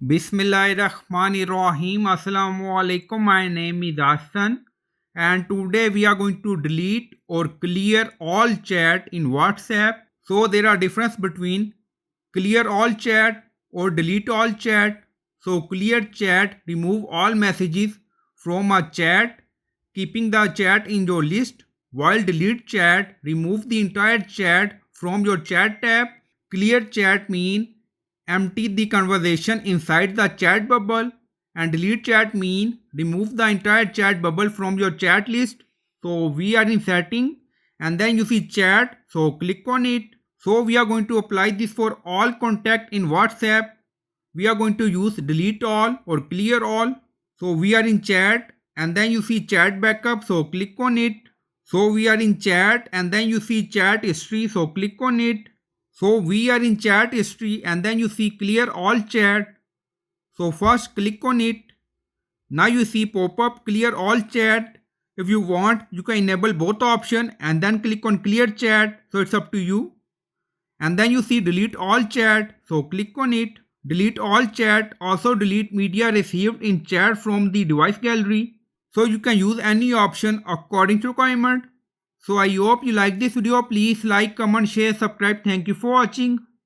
Bismillahirrahmanirrahim. Assalamu alaikum. My name is Hassan, and today we are going to delete or clear all chat in WhatsApp. So there are difference between clear all chat or delete all chat. So clear chat remove all messages from a chat, keeping the chat in your list, while delete chat remove the entire chat from your chat tab. Clear chat mean empty the conversation inside the chat bubble, and delete chat mean remove the entire chat bubble from your chat list. So we are in setting, and then you see chat, so click on it. So we are going to apply this for all contact in WhatsApp. We are going to use delete all or clear all. So we are in chat, and then you see chat backup, so click on it. So we are in chat, and then you see chat history, so click on it. So we are in chat history, and then you see clear all chat. So first click on it. Now you see pop up clear all chat. If you want, you can enable both option and then click on clear chat. So it's up to you. And then you see delete all chat. So click on it. Delete all chat. Also delete media received in chat from the device gallery. So you can use any option according to requirement. So I hope you like this video. Please like, comment, share, subscribe. Thank you for watching.